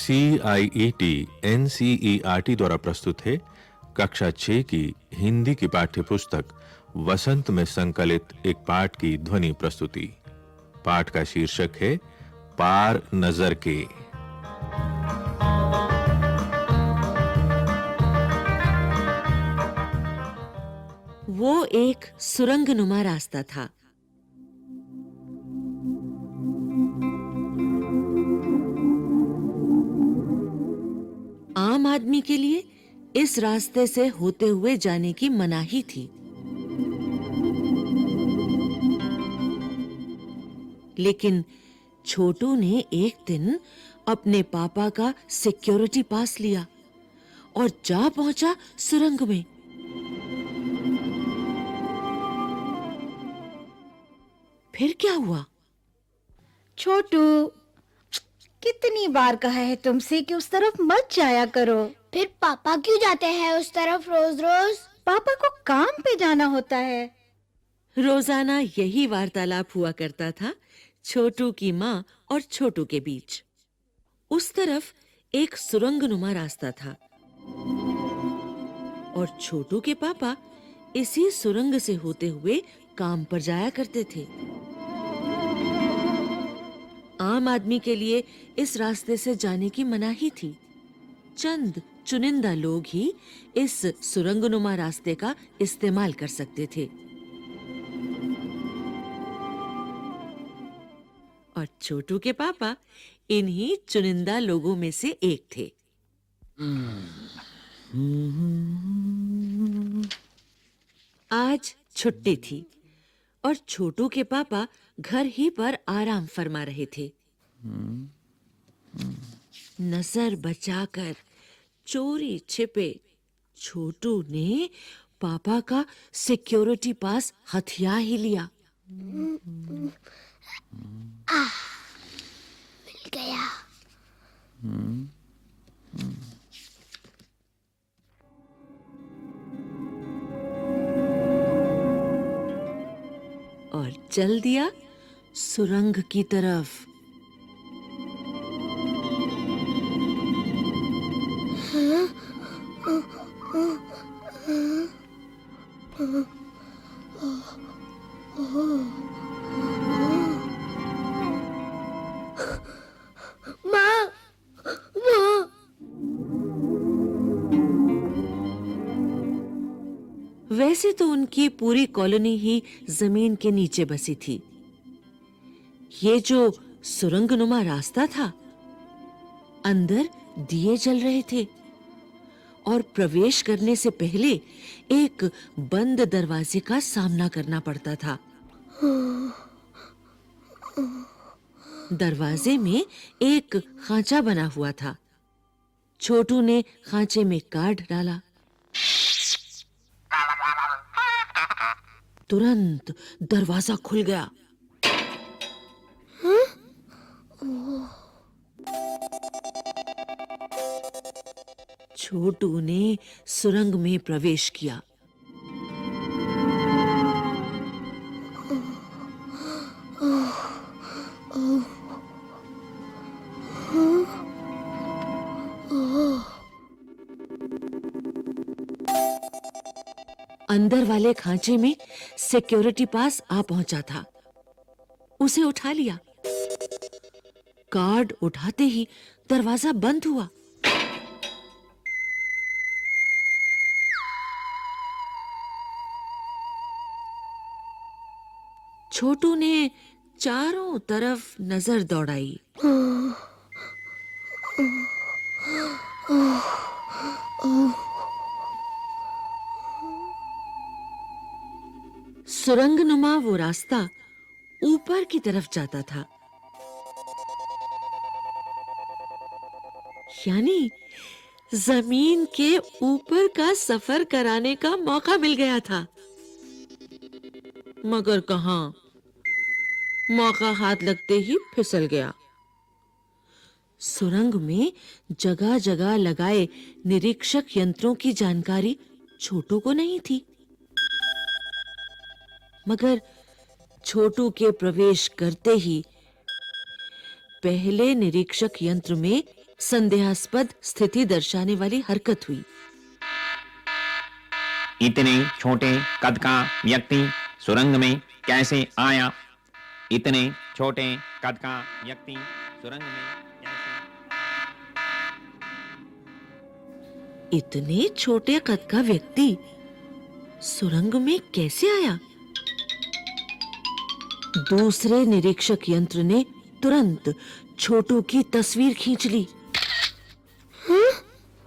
CIET NCERT द्वारा प्रस्तुत है कक्षा 6 की हिंदी की पाठ्य पुस्तक वसंत में संकलित एक पाठ की ध्वनि प्रस्तुति। पाठ का शीर्षक है पार नजर के। वो एक सुरंगनुमा रास्ता था। आम आदमी के लिए इस रास्ते से होते हुए जाने की मनाही थी, लेकिन छोटू ने एक दिन अपने पापा का सिक्योरिटी पास लिया और जा पहुंचा सुरंग में। फिर क्या हुआ? छोटू, कितनी बार कहा है तुमसे कि उस तरफ मत जाया करो। फिर पापा क्यों जाते हैं उस तरफ रोज-रोज? पापा को काम पे जाना होता है। रोजाना यही वार्तालाप हुआ करता था छोटू की माँ और छोटू के बीच। उस तरफ एक सुरंगनुमा रास्ता था और छोटू के पापा इसी सुरंग से होते हुए काम पर जाया करते थे। आम आदमी के लिए इस रास्ते से जाने की मनाही थी। चंद चुनिंदा लोग ही इस सुरंगनुमा रास्ते का इस्तेमाल कर सकते थे और छोटू के पापा इन्हीं चुनिंदा लोगों में से एक थे। आज छुट्टी थी और छोटू के पापा घर ही पर आराम फरमा रहे थे। नजर बचाकर चोरी छिपे छोटू ने पापा का सिक्योरिटी पास हथिया ही लिया। मिल गया। और चल दिया सुरंग की तरफ। माँ, माँ। वैसे तो उनकी पूरी कॉलोनी ही जमीन के नीचे बसी थी। ये जो सुरंगनुमा रास्ता था, अंदर दिए जल रहे थे और प्रवेश करने से पहले एक बंद दरवाजे का सामना करना पड़ता था। दरवाजे में एक खांचा बना हुआ था। छोटू ने खांचे में कार्ड डाला। तुरंत दरवाजा खुल गया। छोटू ने सुरंग में प्रवेश किया। अंदर वाले खांचे में सिक्योरिटी पास आ पहुंचा था। उसे उठा लिया। कार्ड उठाते ही दरवाजा बंद हुआ। छोटू ने चारों तरफ नजर दौड़ाई। सुरंगनुमा वो रास्ता ऊपर की तरफ जाता था, यानी जमीन के ऊपर का सफर कराने का मौका मिल गया था। मगर कहां, मौका हाथ लगते ही फिसल गया। सुरंग में जगह-जगह लगाए निरीक्षक यंत्रों की जानकारी छोटू को नहीं थी। मगर छोटू के प्रवेश करते ही पहले निरीक्षक यंत्र में संदेहास्पद स्थिति दर्शाने वाली हरकत हुई। इतने छोटे कद का व्यक्ति सुरंग में कैसे आया? इतने छोटे कद का व्यक्ति सुरंग में कैसे? इतने छोटे कद का व्यक्ति सुरंग में कैसे आया? दूसरे निरीक्षक यंत्र ने तुरंत छोटू की तस्वीर खींच ली।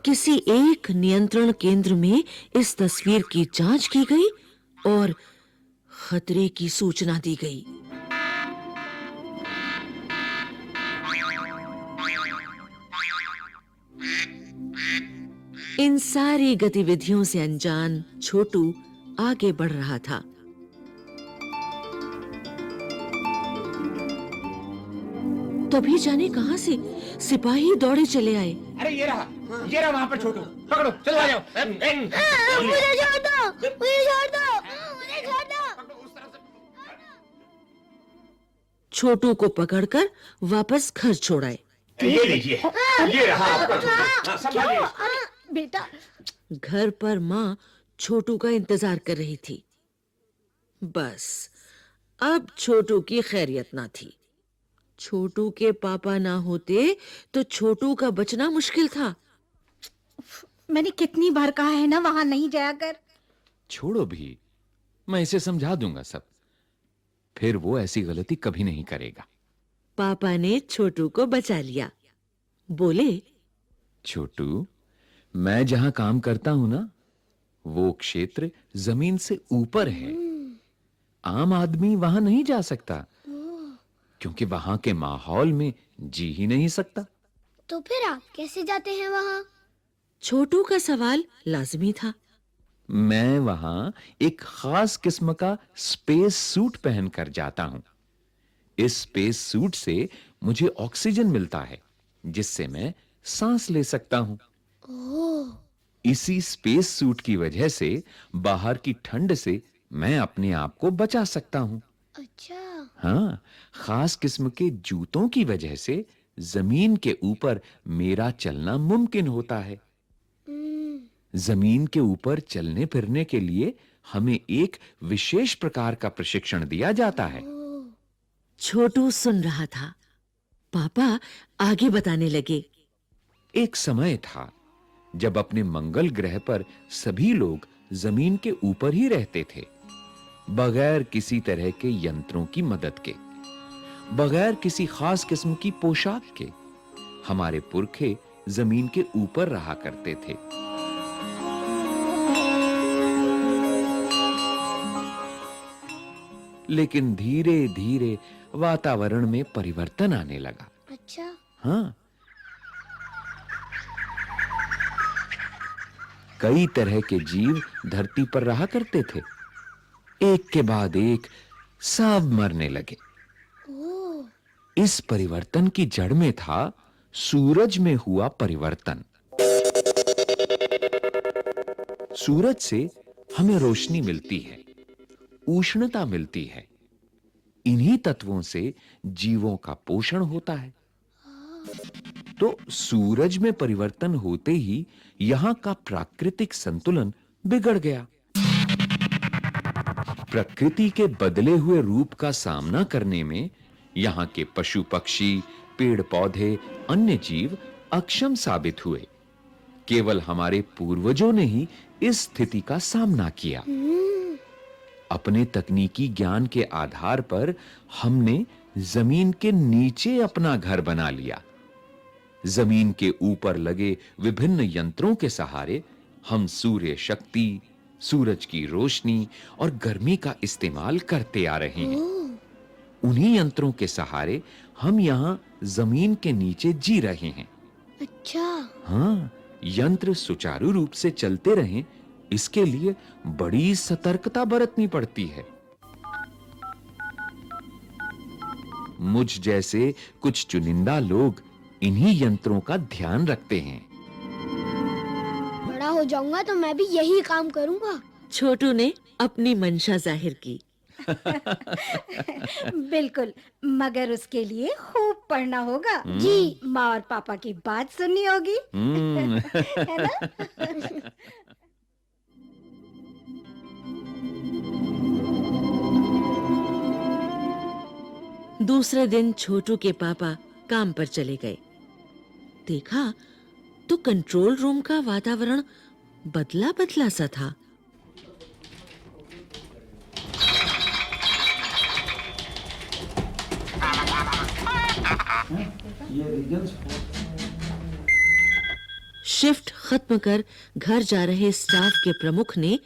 किसी एक नियंत्रण केंद्र में इस तस्वीर की जांच की गई और खतरे की सूचना दी गई। इन सारी गतिविधियों से अनजान छोटू आगे बढ़ रहा था। तभी जाने कहां से सिपाही दौड़े चले आए। अरे ये रहा वहां पर छोटू, पकड़ो, चलो आ जाओ। मुझे छोड़ दो, मुझे छोड़ दो, मुझे छोड़ दो। छोटू को पकड़कर वापस घर छोड़ाए। ये लीजिए, ये रहा आपका संभालिए। बेटा, घर पर माँ छोटू का इंतजार कर रही थी। बस अब छोटू की खैरियत ना थी। छोटू के पापा ना होते तो छोटू का बचना मुश्किल था। मैंने कितनी बार कहा है ना वहां नहीं जाया कर। छोड़ो भी, मैं इसे समझा दूंगा सब, फिर वो ऐसी गलती कभी नहीं करेगा। पापा ने छोटू को बचा लिया। बोले, छोटू, मैं जहां काम करता हूं ना, वो क्षेत्र जमीन से ऊपर है। आम आदमी वहां नहीं जा सकता, क्योंकि वहां के माहौल में जी ही नहीं सकता। तो फिर आप कैसे जाते हैं वहां? छोटू का सवाल लाजमी था। मैं वहां एक खास किस्म का स्पेस सूट पहनकर जाता हूं। इस स्पेस सूट से मुझे ऑक्सीजन मिलता है, जिससे मैं सांस ले सकता हूं। इसी स्पेस सूट की वजह से बाहर की ठंड से मैं अपने आप को बचा सकता हूं। अच्छा। हाँ, खास किस्म के जूतों की वजह से जमीन के ऊपर मेरा चलना मुमकिन होता है। जमीन के ऊपर चलने फिरने के लिए हमें एक विशेष प्रकार का प्रशिक्षण दिया जाता है। छोटू सुन रहा था। पापा आगे बताने लगे। एक समय था जब अपने मंगल ग्रह पर सभी लोग जमीन के ऊपर ही रहते थे, बगैर किसी तरह के यंत्रों की मदद के, बगैर किसी खास किस्म की पोशाक के। हमारे पुरखे जमीन के ऊपर रहा करते थे। लेकिन धीरे-धीरे वातावरण में परिवर्तन आने लगा। अच्छा। हाँ, कई तरह के जीव धरती पर रहा करते थे। एक के बाद एक सब मरने लगे। इस परिवर्तन की जड़ में था सूरज में हुआ परिवर्तन। सूरज से हमें रोशनी मिलती है, उष्णता मिलती है। इन्हीं तत्वों से जीवों का पोषण होता है। तो सूरज में परिवर्तन होते ही यहां का प्राकृतिक संतुलन बिगड़ गया। प्रकृति के बदले हुए रूप का सामना करने में यहां के पशु पक्षी, पेड़ पौधे, अन्य जीव अक्षम साबित हुए। केवल हमारे पूर्वजों ने ही इस स्थिति का सामना किया। अपने तकनीकी ज्ञान के आधार पर हमने जमीन के नीचे अपना घर बना लिया। जमीन के ऊपर लगे विभिन्न यंत्रों के सहारे हम सूर्य शक्ति, सूरज की रोशनी और गर्मी का इस्तेमाल करते आ रहे हैं। उन्हीं यंत्रों के सहारे हम यहां जमीन के नीचे जी रहे हैं। अच्छा। हाँ, यंत्र सुचारू रूप से चलते रहें, इसके लिए बड़ी सतर्कता बरतनी पड़ती है। मुझ जैसे कुछ चुनिंदा लोग इन्हीं यंत्रों का ध्यान रखते हैं। बड़ा हो जाऊंगा तो मैं भी यही काम करूंगा। छोटू ने अपनी मंशा जाहिर की। बिल्कुल, मगर उसके लिए खूब पढ़ना होगा। जी, माँ और पापा की बात सुननी होगी। है ना? दूसरे दिन छोटू के पापा काम पर चले गए। देखा तो कंट्रोल रूम का वातावरण बदला बदला सा था। शिफ्ट खत्म कर घर जा रहे स्टाफ के प्रमुख ने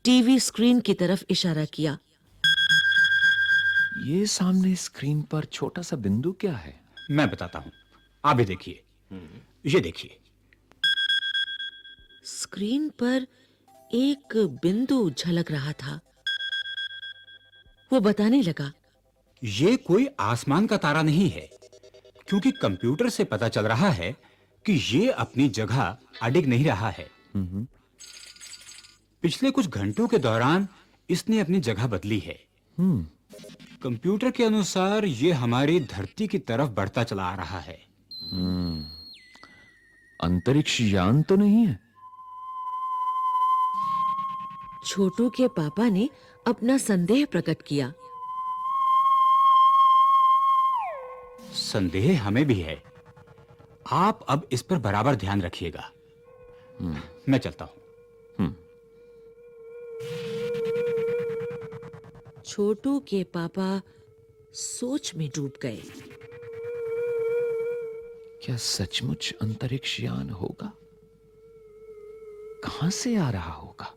टीवी स्क्रीन की तरफ इशारा किया। ये सामने स्क्रीन पर छोटा सा बिंदु क्या है? मैं बताता हूं, आप भी देखिए। ये देखिए। स्क्रीन पर एक बिंदु झलक रहा था। वो बताने लगा, ये कोई आसमान का तारा नहीं है, क्योंकि कंप्यूटर से पता चल रहा है कि ये अपनी जगह अडिग नहीं रहा है। पिछले कुछ घंटों के दौरान इसने अपनी जगह बदली है। कंप्यूटर के अनुसार ये हमारी धरती की तरफ बढ़ता चला आ रहा है। अंतरिक्ष यान तो नहीं है? छोटू के पापा ने अपना संदेह प्रकट किया। संदेह हमें भी है। आप अब इस पर बराबर ध्यान रखिएगा। मैं चलता हूं। छोटू के पापा सोच में डूब गए। क्या सचमुच अंतरिक्ष यान होगा? कहां से आ रहा होगा?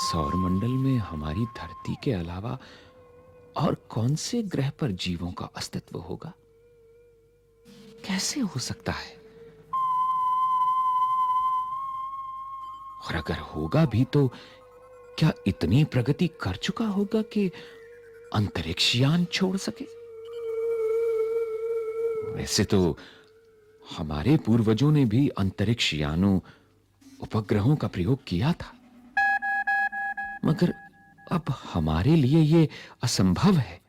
सौरमंडल में हमारी धरती के अलावा और कौन से ग्रह पर जीवों का अस्तित्व होगा? कैसे हो सकता है? और अगर होगा भी तो क्या इतनी प्रगति कर चुका होगा कि अंतरिक्ष यान छोड़ सके? वैसे तो हमारे पूर्वजों ने भी अंतरिक्ष यानों, उपग्रहों का प्रयोग किया था, मगर अब हमारे लिए ये असंभव है।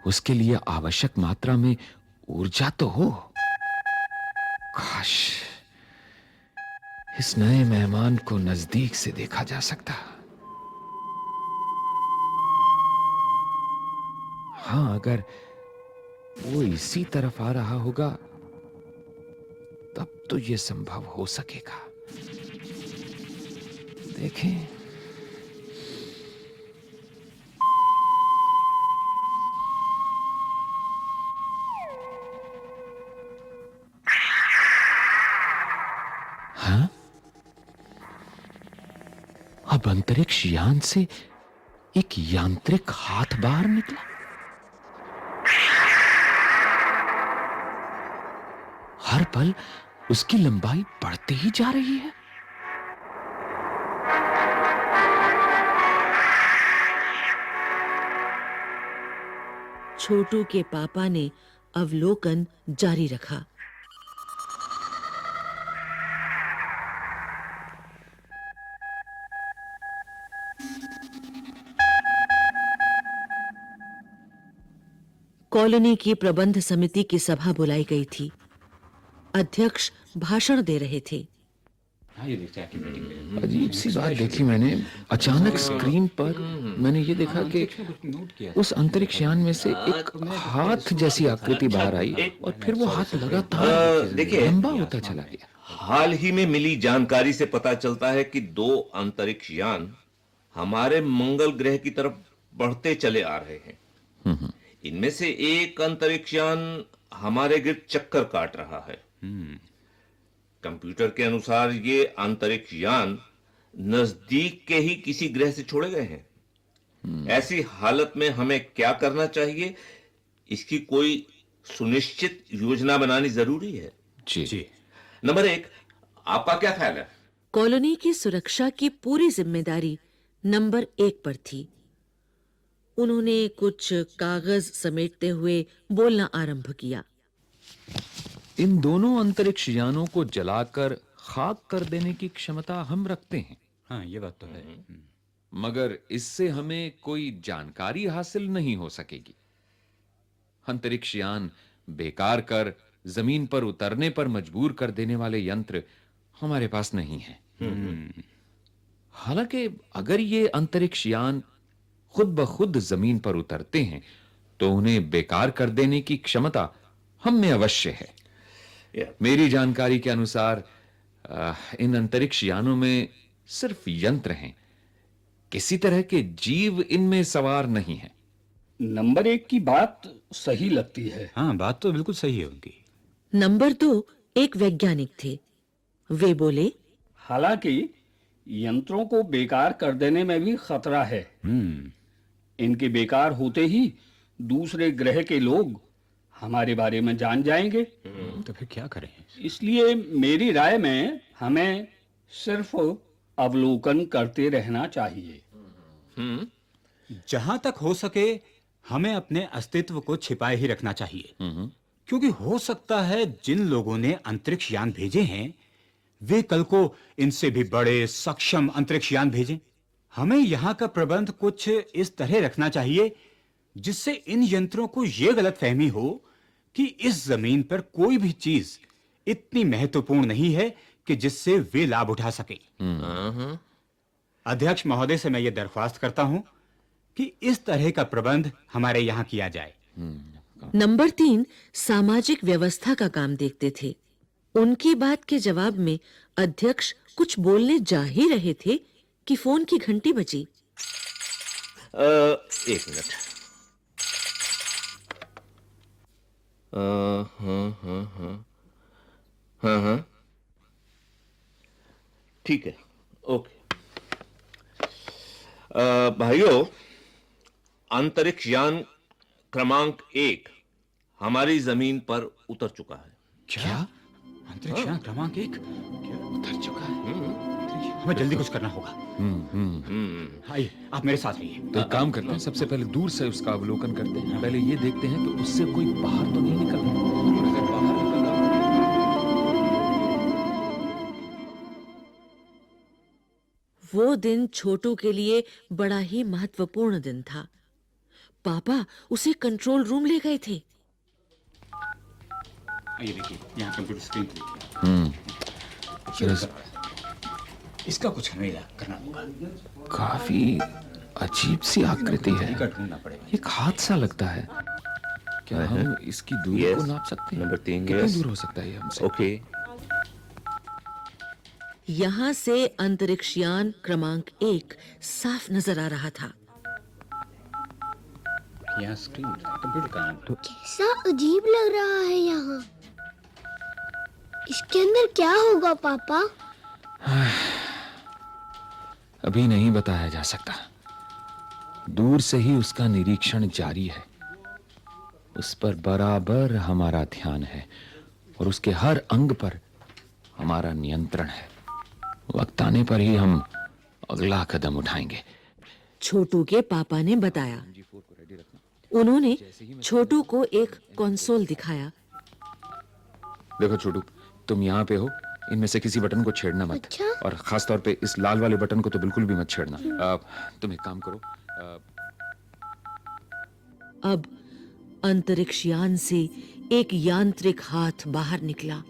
उसके लिए आवश्यक मात्रा में ऊर्जा तो हो। काश इस नए मेहमान को नजदीक से देखा जा सकता। हाँ, अगर वो इसी तरफ आ रहा होगा तब तो ये संभव हो सकेगा। देखें। हाँ? अब अंतरिक्ष यान से एक यांत्रिक हाथ बाहर निकला। हर पल उसकी लंबाई बढ़ती ही जा रही है। छोटू के पापा ने अवलोकन जारी रखा। कॉलोनी की प्रबंध समिति की सभा बुलाई गई थी। अध्यक्ष भाषण दे रहे थे। अजीब सी बात देखी मैंने। अचानक स्क्रीन पर मैंने ये देखा कि उस अंतरिक्ष यान में से एक हाथ जैसी आकृति बाहर आई और फिर वो हाथ लगातार देखिए, लंबा होता चला गया। हाल ही में मिली जानकारी से पता चलता है कि 2 अंतरिक्ष यान हमारे मंगल ग्रह की तरफ बढ़ते चले आ रहे हैं। इनमें से एक अंतरिक्ष यान हमारे गिर्द चक्कर काट रहा है। कंप्यूटर के अनुसार ये अंतरिक्ष यान नजदीक के ही किसी ग्रह से छोड़े गए हैं। ऐसी हालत में हमें क्या करना चाहिए, इसकी कोई सुनिश्चित योजना बनानी जरूरी है। जी। नंबर 1, आपका क्या ख्याल है? कॉलोनी की सुरक्षा की पूरी जिम्मेदारी नंबर 1 पर थी। उन्होंने कुछ कागज समेटते हुए बोलना आरंभ किया। इन दोनों अंतरिक्ष यानों को जलाकर खाक कर देने की क्षमता हम रखते हैं। हाँ, ये बात तो है। मगर इससे हमें कोई जानकारी हासिल नहीं हो सकेगी। अंतरिक्ष यान बेकार कर जमीन पर उतरने पर मजबूर कर देने वाले यंत्र हमारे पास नहीं है। हालांकि अगर ये अंतरिक्ष यान खुद ब खुद जमीन पर उतरते हैं तो उन्हें बेकार कर देने की क्षमता हम में अवश्य है। मेरी जानकारी के अनुसार इन अंतरिक्ष यानों में सिर्फ यंत्र हैं, किसी तरह के जीव इनमें सवार नहीं है। नंबर 1 की बात सही लगती है। हाँ, बात तो बिल्कुल सही है उनकी। नंबर 2 एक वैज्ञानिक थे। वे बोले, हालांकि यंत्रों को बेकार कर देने में भी खतरा है। इनके बेकार होते ही दूसरे ग्रह के लोग हमारे बारे में जान जाएंगे। तो फिर क्या करें? इसलिए मेरी राय में हमें सिर्फ अवलोकन करते रहना चाहिए। जहां तक हो सके हमें अपने अस्तित्व को छिपाए ही रखना चाहिए, क्योंकि हो सकता है जिन लोगों ने अंतरिक्ष यान भेजे हैं वे कल को इनसे भी बड़े सक्षम अंतरिक्ष यान भेजें। हमें यहां का प्रबंध कुछ इस तरह रखना चाहिए जिससे इन यंत्रों को यह गलतफहमी हो कि इस जमीन पर कोई भी चीज इतनी महत्वपूर्ण नहीं है कि जिससे वे लाभ उठा सके। अध्यक्ष महोदय से मैं ये दरख्वास्त करता हूं कि इस तरह का प्रबंध हमारे यहां किया जाए। नंबर 3 सामाजिक व्यवस्था का काम देखते थे। उनकी बात के जवाब में अध्यक्ष कुछ बोलने जा ही रहे थे कि फोन की घंटी बजी। एक मिनट। हाँ, ठीक है, ओके। भाइयों, अंतरिक्ष यान क्रमांक 1 हमारी जमीन पर उतर चुका है। क्या? अंतरिक्ष यान क्रमांक 1 उतर चुका है? हमें जल्दी कुछ करना होगा। आइए, आप मेरे साथ आइए। तो एक काम करते हैं, सबसे पहले दूर से उसका अवलोकन करते हैं। पहले ये देखते हैं कि उससे कोई बाहर तो नहीं निकल रहा। और अगर बाहर निकल रहा वो दिन छोटू के लिए बड़ा ही महत्वपूर्ण दिन था। पापा उसे कंट्रोल रूम ले गए थे। आइए देखिए, यहाँ कंप्यूटर स्क्रीन पे देखिए। इसका कुछ हमें करना होगा। काफी अजीब सी आकृति है। ढूंढना पड़ेगा। एक हाथ सा लगता है। क्या हम इसकी दूरी को नाप सकते हैं? नंबर 3 कितनी दूर हो सकता है ये हमसे? ओके। यहां से अंतरिक्ष यान क्रमांक 1 साफ नजर आ रहा था। यहाँ स्क्रीन कंप्यूटर का नाम। कैसा अजीब लग रहा है यहाँ। इसके अंदर क्या होगा पापा? अभी नहीं बताया जा सकता। दूर से ही उसका निरीक्षण जारी है। उस पर बराबर हमारा ध्यान है और उसके हर अंग पर हमारा नियंत्रण है। वक्त आने पर ही हम अगला कदम उठाएंगे। छोटू के पापा ने बताया। उन्होंने छोटू को एक कंसोल दिखाया। देखो छोटू, तुम यहाँ पे हो, इनमें से किसी बटन को छेड़ना मत। अच्छा? और खास तौर पे इस लाल वाले बटन को तो बिल्कुल भी मत छेड़ना। तुम एक काम करो, अब अंतरिक्ष यान से एक यांत्रिक हाथ बाहर निकला।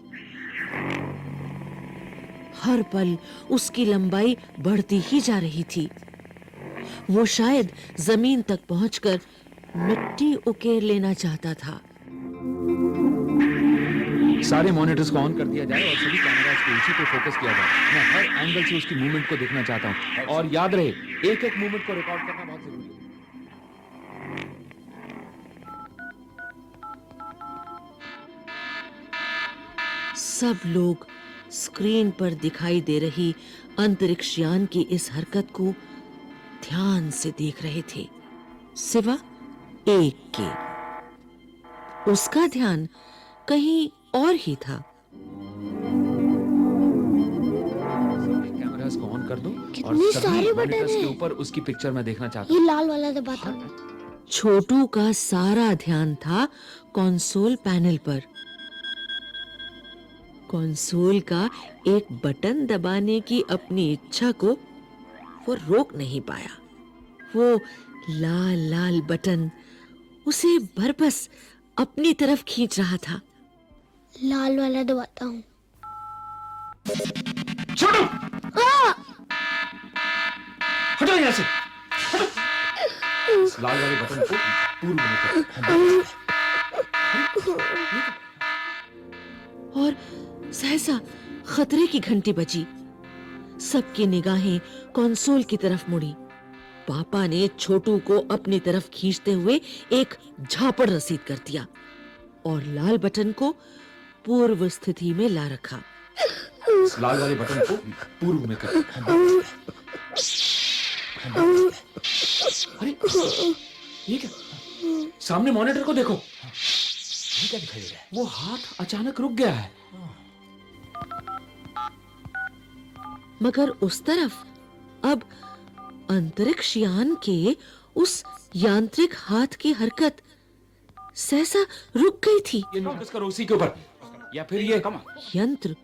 हर पल उसकी लंबाई बढ़ती ही जा रही थी। वो शायद जमीन तक पहुंचकर मिट्टी उकेर लेना चाहता था। सारे मॉनिटर्स को ऑन कर दिया जाए और सभी कैमरास को उसी पे फोकस किया जाए। मैं हर एंगल से उसकी मूवमेंट को देखना चाहता हूं। और याद रहे, एक एक मूवमेंट को रिकॉर्ड करना बहुत जरूरी है। सब लोग स्क्रीन पर दिखाई दे रही अंतरिक्ष यान की इस हरकत को ध्यान से देख रहे थे, सिवा एक के। उसका ध्यान कहीं और ही था। कैमरास को ऑन कर दो कितने और सारे सभी बटन मॉनिटर्स के हैं। ऊपर उसकी पिक्चर मैं देखना चाहता ये हूं। लाल वाला दबाता हूँ। छोटू का सारा ध्यान था कंसोल पैनल पर। कंसोल का एक बटन दबाने की अपनी इच्छा को वो रोक नहीं पाया। वो लाल लाल बटन उसे बरबस अपनी तरफ खींच रहा था। लाल वाला दबाता हूँ। छोड़ो, हटो यहाँ से। इस लाल वाले बटन को पूर्व में कर। और सहसा खतरे की घंटी बजी। सबकी निगाहें कंसोल की तरफ मुड़ी। पापा ने छोटू को अपनी तरफ खींचते हुए एक झापड़ रसीद कर दिया और लाल बटन को पूर्व स्थिति में ला रखा। इस लाल वाले बटन को पूर्व में कर। अरे ये क्या? सामने मॉनिटर को देखो। ये क्या दिखाई दे रहा है? वो हाथ अचानक रुक गया है। मगर उस तरफ अब अंतरिक्ष यान के उस यांत्रिक हाथ की हरकत सहसा रुक गई थी। ये फोकस करो उसी के ऊपर, या फिर ये यंत्र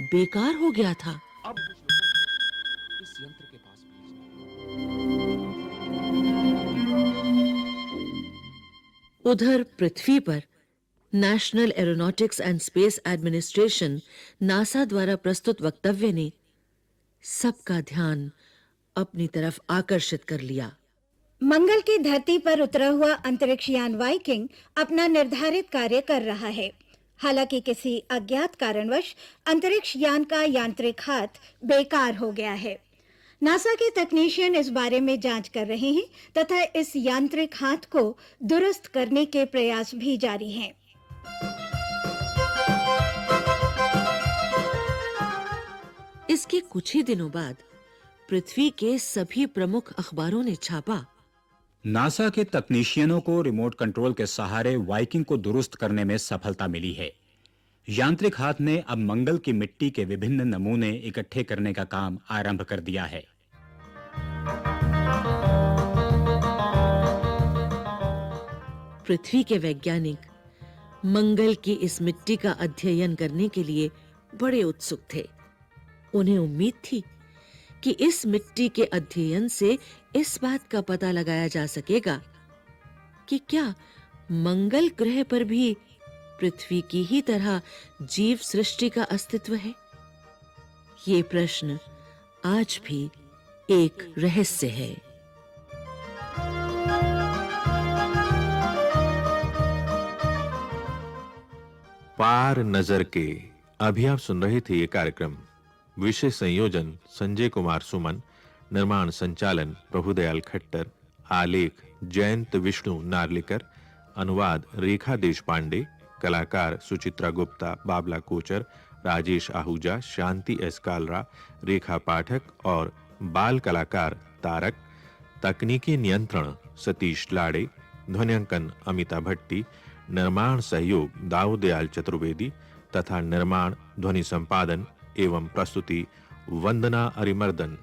बेकार हो गया था। अब इस यंत्र के पास उधर पृथ्वी पर national aeronautics and space administration NASA द्वारा प्रस्तुत वक्तव्य ने सबका ध्यान अपनी तरफ आकर्षित कर लिया। मंगल की धरती पर उतरा हुआ अंतरिक्ष यान वाइकिंग अपना निर्धारित कार्य कर रहा है। हालांकि किसी अज्ञात कारणवश अंतरिक्ष यान का यांत्रिक हाथ बेकार हो गया है। नासा के तकनीशियन इस बारे में जांच कर रहे हैं तथा इस यांत्रिक हाथ को दुरुस्त करने के प्रयास भी जारी हैं। इसके कुछ ही दिनों बाद पृथ्वी के सभी प्रमुख अखबारों ने छापा। नासा के तकनीशियनों को रिमोट कंट्रोल के सहारे वाइकिंग को दुरुस्त करने में सफलता मिली है। यांत्रिक हाथ ने अब मंगल की मिट्टी के विभिन्न नमूने इकट्ठे करने का काम आरंभ कर दिया है। पृथ्वी के वैज्ञानिक मंगल की इस मिट्टी का अध्ययन करने के लिए बड़े उत्सुक थे। उन्हें उम्मीद थी कि इस मिट्टी के अध्ययन से इस बात का पता लगाया जा सकेगा कि क्या मंगल ग्रह पर भी पृथ्वी की ही तरह जीव सृष्टि का अस्तित्व है। ये प्रश्न आज भी एक रहस्य है। पार नजर के अभी आप सुन रहे थे ये कार्यक्रम। विषय संयोजन संजय कुमार सुमन, निर्माण संचालन प्रभुदयाल खट्टर, आलेख जयंत विष्णु नार्लिकर, अनुवाद रेखा देशपांडे, कलाकार सुचित्रा गुप्ता, बाबला कोचर, राजेश आहूजा, शांति एस कालरा, रेखा पाठक और बाल कलाकार तारक, तकनीकी नियंत्रण सतीश लाड़े, ध्वनियांकन अमिता भट्टी, निर्माण सहयोग दाऊदयाल चतुर्वेदी तथा निर्माण ध्वनि संपादन एवं प्रस्तुति वंदना अरिमर्दन।